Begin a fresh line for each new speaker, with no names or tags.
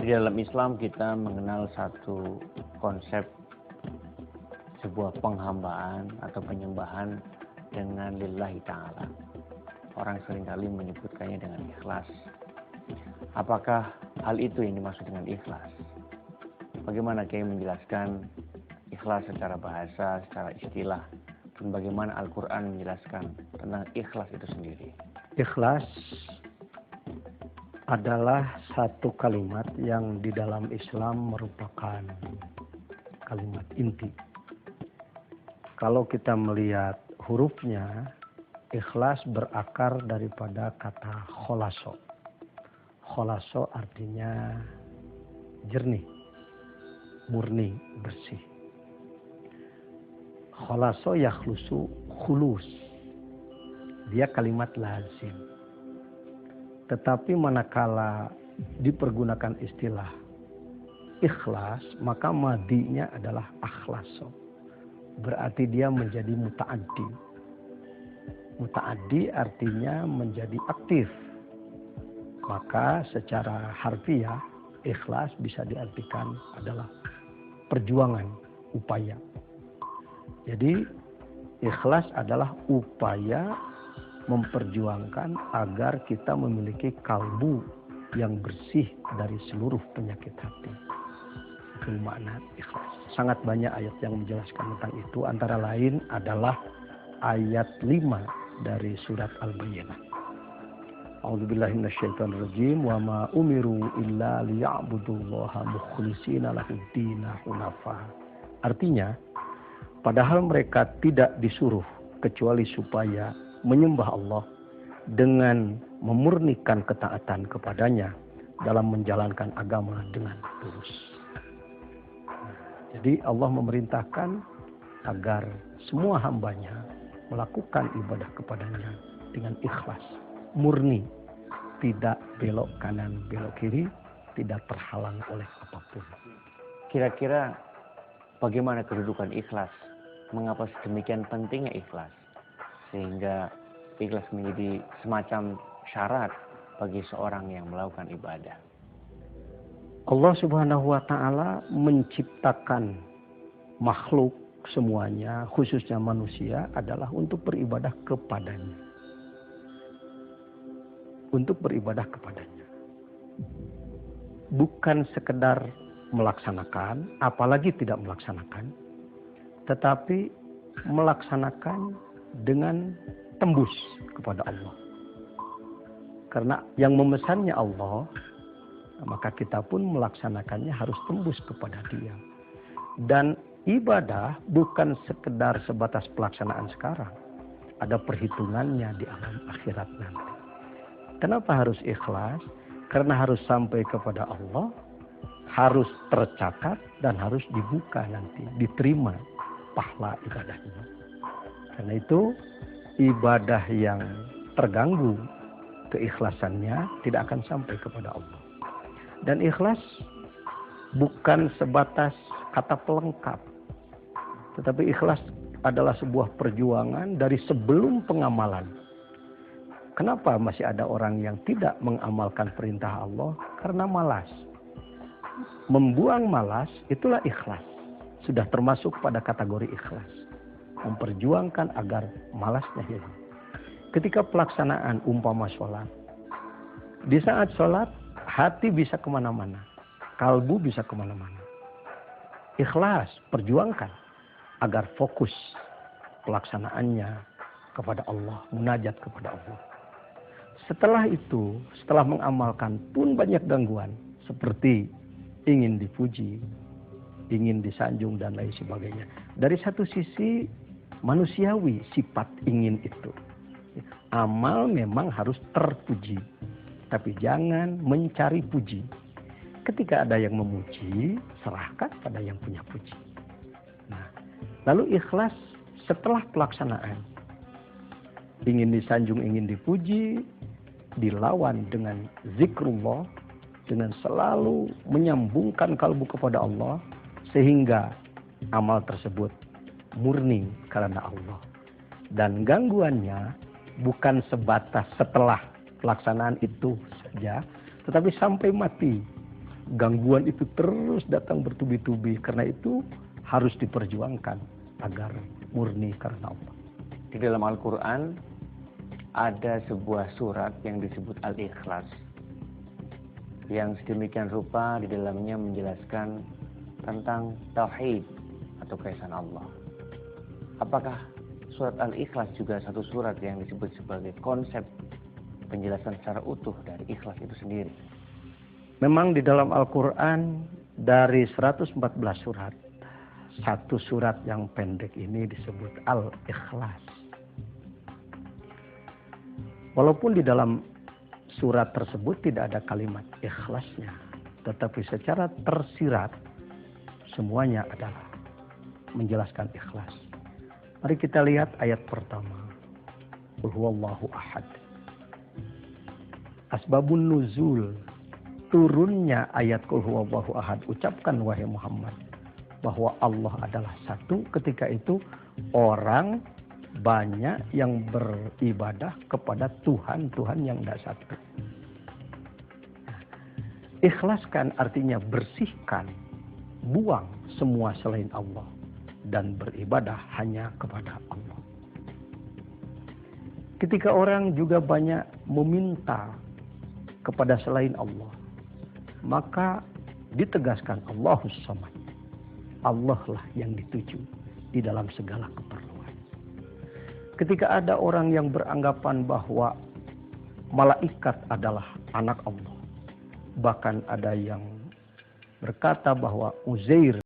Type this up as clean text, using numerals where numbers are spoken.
Di dalam Islam kita mengenal satu konsep sebuah penghambaan atau penyembahan dengan lillahi ta'ala. Orang seringkali menyebutkannya dengan ikhlas. Apakah hal itu yang dimaksud dengan ikhlas? Bagaimana Kiai menjelaskan ikhlas secara bahasa, secara istilah, dan bagaimana Al-Quran menjelaskan tentang ikhlas itu sendiri?
Ikhlas adalah satu kalimat yang di dalam Islam merupakan kalimat inti. Kalau kita melihat hurufnya, ikhlas berakar daripada kata kholaso. Kholaso artinya jernih, murni, bersih. Kholaso yakhlusu khulus. Dia kalimat lazim. Tetapi manakala dipergunakan istilah ikhlas, maka madinya adalah akhlaso. Berarti dia menjadi muta'addi. Muta'addi artinya menjadi aktif. Maka secara harfiah, ikhlas bisa diartikan adalah perjuangan, upaya. Jadi ikhlas adalah upaya memperjuangkan agar kita memiliki kalbu yang bersih dari seluruh penyakit hati. Itu makna ikhlas. Sangat banyak ayat yang menjelaskan tentang itu. Antara lain adalah ayat 5 dari surat Al-Bayyinah. A'udzubillahi minasyaitonirrajim. Wa ma umiru illa liya'budullaha mukhlishina lahuddina hunafa. Artinya, padahal mereka tidak disuruh kecuali supaya menyembah Allah dengan memurnikan ketaatan kepadanya dalam menjalankan agama dengan lurus. Jadi Allah memerintahkan agar semua hambanya melakukan ibadah kepadanya dengan ikhlas, murni, tidak belok kanan, belok kiri, tidak terhalang oleh apapun.
Kira-kira bagaimana kedudukan ikhlas? Mengapa sedemikian pentingnya ikhlas? Sehingga ikhlas menjadi semacam syarat bagi seorang yang melakukan ibadah.
Allah Subhanahu wa Ta'ala menciptakan makhluk semuanya, khususnya manusia, adalah untuk beribadah kepadanya. Untuk beribadah kepadanya. Bukan sekedar melaksanakan, apalagi tidak melaksanakan, tetapi melaksanakan dengan tembus kepada Allah. Karena yang memesannya Allah, maka kita pun melaksanakannya harus tembus kepada Dia. Dan ibadah bukan sekedar sebatas pelaksanaan sekarang. Ada perhitungannya di alam akhirat nanti. Kenapa harus ikhlas? Karena harus sampai kepada Allah, harus tercatat dan harus dibuka nanti, diterima pahala ibadahnya. Karena itu ibadah yang terganggu keikhlasannya tidak akan sampai kepada Allah. Dan ikhlas bukan sebatas kata pelengkap. Tetapi ikhlas adalah sebuah perjuangan dari sebelum pengamalan. Kenapa masih ada orang yang tidak mengamalkan perintah Allah? Karena malas. Membuang malas itulah ikhlas. Sudah termasuk pada kategori ikhlas. Memperjuangkan agar malasnya hilang. Ketika pelaksanaan umpama sholat. Di saat sholat, hati bisa kemana-mana. Kalbu bisa kemana-mana. Ikhlas, perjuangkan. Agar fokus pelaksanaannya kepada Allah. Munajat kepada Allah. Setelah itu, setelah mengamalkan pun banyak gangguan. Seperti ingin dipuji, ingin disanjung dan lain sebagainya. Dari satu sisi manusiawi sifat ingin itu. Amal memang harus terpuji. Tapi jangan mencari puji. Ketika ada yang memuji, serahkan pada yang punya puji. Nah, lalu ikhlas setelah pelaksanaan. Ingin disanjung, ingin dipuji, dilawan dengan zikrullah, dengan selalu menyambungkan kalbu kepada Allah, sehingga amal tersebut murni karena Allah. Dan gangguannya bukan sebatas setelah pelaksanaan itu saja, tetapi sampai mati. Gangguan itu terus datang bertubi-tubi. Karena itu harus diperjuangkan agar murni karena Allah.
Di dalam Al-Quran ada sebuah surat yang disebut Al-Ikhlas, yang sedemikian rupa di dalamnya menjelaskan tentang tauhid atau keesaan Allah. Apakah surat Al-Ikhlas juga satu surat yang disebut sebagai konsep penjelasan secara utuh dari ikhlas itu sendiri?
Memang di dalam Al-Quran dari 114 surat, satu surat yang pendek ini disebut Al-Ikhlas. Walaupun di dalam surat tersebut tidak ada kalimat ikhlasnya, tetapi secara tersirat semuanya adalah menjelaskan ikhlas. Mari kita lihat ayat pertama. Qul huwallahu ahad. Asbabun nuzul, turunnya ayat Qul huwallahu ahad. Ucapkan wahai Muhammad bahwa Allah adalah satu. Ketika itu orang banyak yang beribadah kepada Tuhan yang tidak satu. Ikhlaskan artinya bersihkan, buang semua selain Allah dan beribadah hanya kepada Allah. Ketika orang juga banyak meminta kepada selain Allah, maka ditegaskan Allahus Samad. Allah lah yang dituju di dalam segala keperluan. Ketika ada orang yang beranggapan bahwa malaikat adalah anak Allah, bahkan ada yang berkata bahwa Uzair